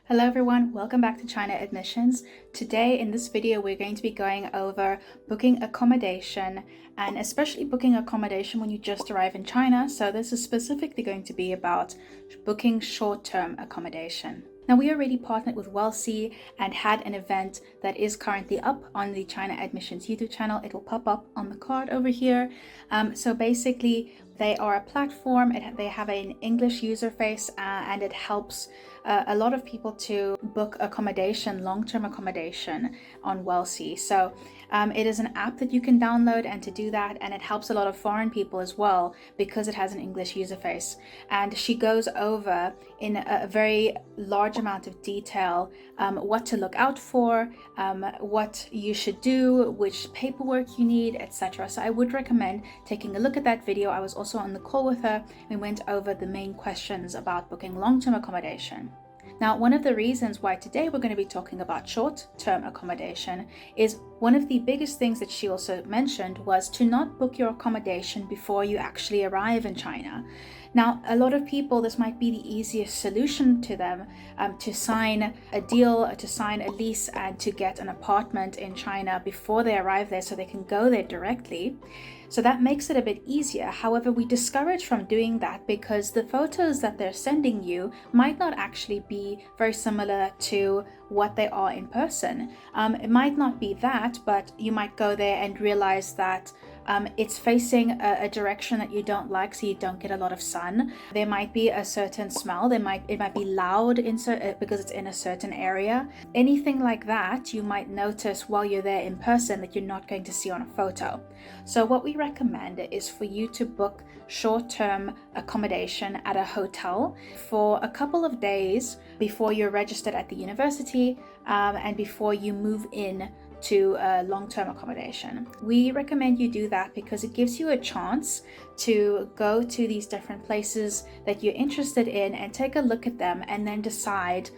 Hello everyone, welcome back to China Admissions. Today in this video we're going to be going over booking accommodation, and especially booking accommodation when you just arrive in China. So this is specifically going to be about booking short-term accommodation. Now, we already partnered with Wechat and had an event that is currently up on the China Admissions YouTube channel. It will pop up on the card over here. So basically, they are a platform. They have an English user face and it helps a lot of people to book accommodation, long-term accommodation on Wechat. So it is an app that you can download and to do that, and it helps a lot of foreign people as well because it has an English user face. And she goes over in a very large amount of detail what to look out for, what you should do, which paperwork you need, etc. So I would recommend taking a look at that video. I was also on the call with her. We went over the main questions about booking long-term accommodation. Now, one of the reasons why today we're going to be talking about short-term accommodation is one of the biggest things that she also mentioned was to not book your accommodation before you actually arrive in China. Now, a lot of people, this might be the easiest solution to them, to sign a deal, to sign a lease, and to get an apartment in China before they arrive there so they can go there directly. So that makes it a bit easier. However, we discourage from doing that because the photos that they're sending you might not actually be very similar to what they are in person. It might not be that, but you might go there and realize that it's facing a direction that you don't like, so you don't get a lot of sun. There might be a certain smell. It might be loud because it's in a certain area. Anything like that, you might notice while you're there in person that you're not going to see on a photo. So what we recommend is for you to book short-term accommodation at a hotel for a couple of days before you're registered at the university and before you move in to long-term accommodation. We recommend you do that because it gives you a chance to go to these different places that you're interested in and take a look at them and then decide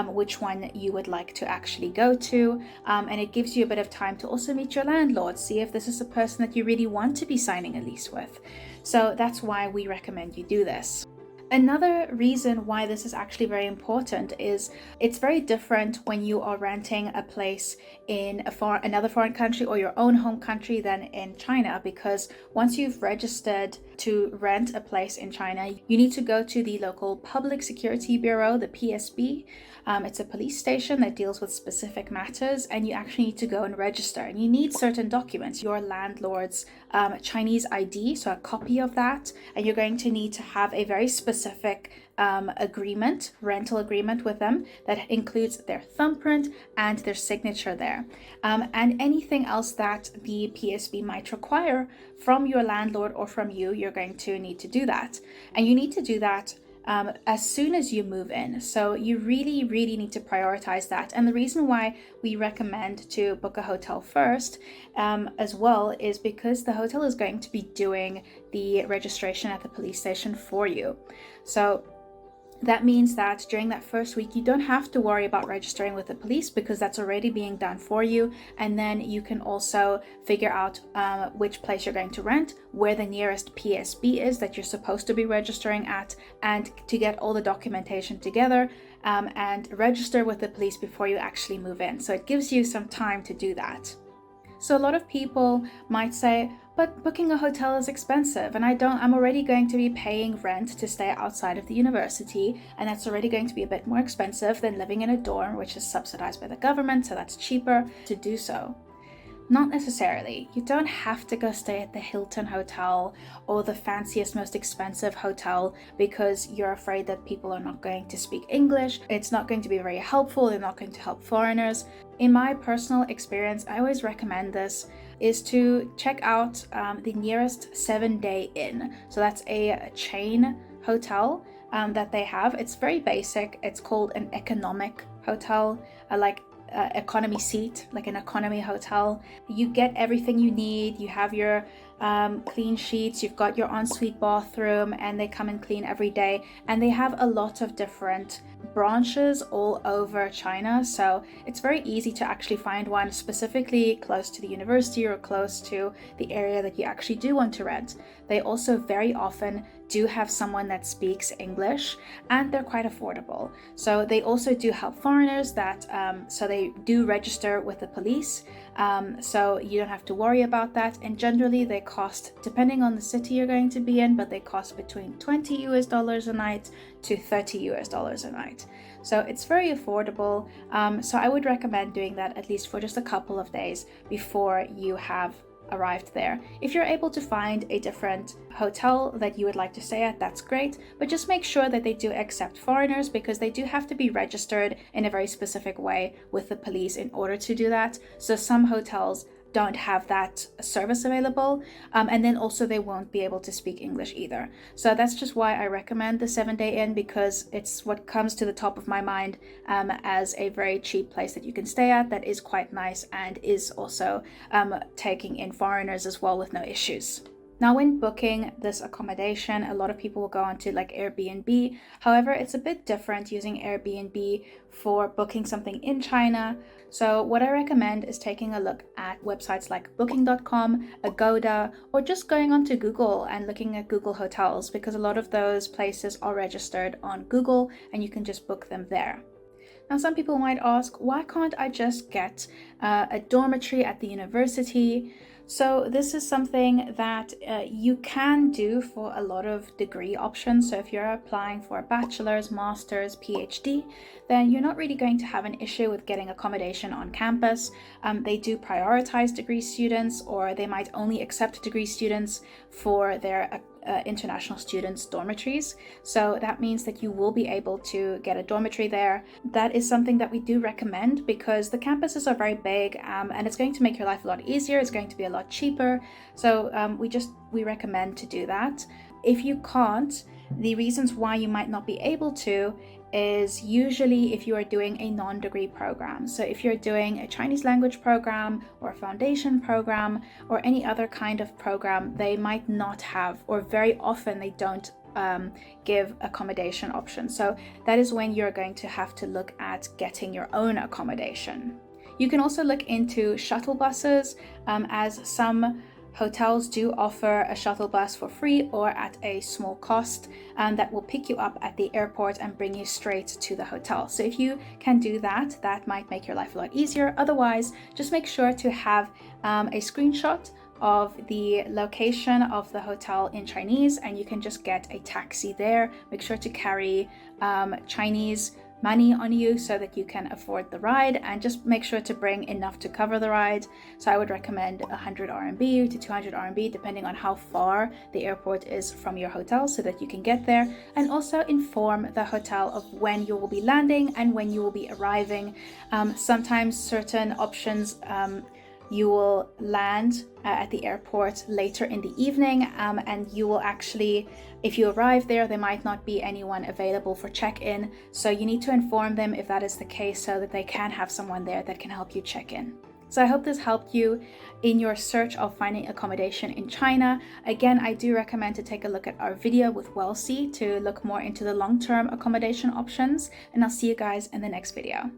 which one you would like to actually go to. And it gives you a bit of time to also meet your landlord, see if this is a person that you really want to be signing a lease with. So that's why we recommend you do this. Another reason why this is actually very important is it's very different when you are renting a place in another foreign country or your own home country than in China, because once you've registered to rent a place in China, you need to go to the local Public Security Bureau, the PSB. It's a police station that deals with specific matters, and you actually need to go and register. And you need certain documents, your landlord's Chinese ID, so a copy of that, and you're going to need to have a very specific rental agreement with them that includes their thumbprint and their signature there, and anything else that the PSB might require from your landlord or from you. You're going to need to do that, and you need to do that as soon as you move in. So you really need to prioritize that. And the reason why we recommend to book a hotel first as well is because the hotel is going to be doing the registration at the police station for you. So that means that during that first week, you don't have to worry about registering with the police because that's already being done for you. And then you can also figure out which place you're going to rent, where the nearest PSB is that you're supposed to be registering at, and to get all the documentation together and register with the police before you actually move in. So it gives you some time to do that. So a lot of people might say, but booking a hotel is expensive and I'm already going to be paying rent to stay outside of the university, and that's already going to be a bit more expensive than living in a dorm, which is subsidized by the government, so that's cheaper to do so. Not necessarily. You don't have to go stay at the Hilton Hotel or the fanciest, most expensive hotel because you're afraid that people are not going to speak English. It's not going to be very helpful. They're not going to help foreigners. In my personal experience, I always recommend this is to check out the nearest 7-day inn. So that's a chain hotel that they have. It's very basic. It's called an economic hotel, economy seat, like an economy hotel. You get everything you need. You have your clean sheets, you've got your ensuite bathroom, and they come and clean every day. And they have a lot of different branches all over China, so it's very easy to actually find one specifically close to the university or close to the area that you actually do want to rent. They also very often do have someone that speaks English, and they're quite affordable. So they also do help foreigners that, so they do register with the police. So you don't have to worry about that. And generally they cost, depending on the city you're going to be in, but they cost between $20 a night to $30 a night. So it's very affordable. So I would recommend doing that at least for just a couple of days before you have arrived there. If you're able to find a different hotel that you would like to stay at, that's great, but just make sure that they do accept foreigners, because they do have to be registered in a very specific way with the police in order to do that. So some hotels don't have that service available, and then also they won't be able to speak English either. So that's just why I recommend the 7-day inn, because it's what comes to the top of my mind as a very cheap place that you can stay at, that is quite nice and is also taking in foreigners as well with no issues. Now, when booking this accommodation, a lot of people will go onto like Airbnb. However, it's a bit different using Airbnb for booking something in China. So what I recommend is taking a look at websites like booking.com, Agoda, or just going onto Google and looking at Google hotels, because a lot of those places are registered on Google and you can just book them there. Now, some people might ask, why can't I just get a dormitory at the university? So this is something that you can do for a lot of degree options. So if you're applying for a bachelor's, master's, PhD, then you're not really going to have an issue with getting accommodation on campus. They do prioritize degree students, or they might only accept degree students for their international students' dormitories. So that means that you will be able to get a dormitory there. That is something that we do recommend, because the campuses are very big, and it's going to make your life a lot easier. It's going to be a lot cheaper. So we recommend to do that. If you can't, the reasons why you might not be able to is usually if you are doing a non-degree program. So if you're doing a Chinese language program or a foundation program or any other kind of program, they might not have, or very often they don't give accommodation options. So that is when you're going to have to look at getting your own accommodation. You can also look into shuttle buses, as some hotels do offer a shuttle bus for free or at a small cost, that will pick you up at the airport and bring you straight to the hotel. So if you can do that, that might make your life a lot easier. Otherwise, just make sure to have a screenshot of the location of the hotel in Chinese, and you can just get a taxi there. Make sure to carry Chinese money on you so that you can afford the ride, and just make sure to bring enough to cover the ride. So I would recommend 100 RMB to 200 RMB depending on how far the airport is from your hotel, so that you can get there. And also inform the hotel of when you will be landing and when you will be arriving. Sometimes certain options you will land at the airport later in the evening, and you will actually, if you arrive there, there might not be anyone available for check-in. So you need to inform them if that is the case, so that they can have someone there that can help you check in. So I hope this helped you in your search of finding accommodation in China. Again, I do recommend to take a look at our video with Welsi to look more into the long-term accommodation options, and I'll see you guys in the next video.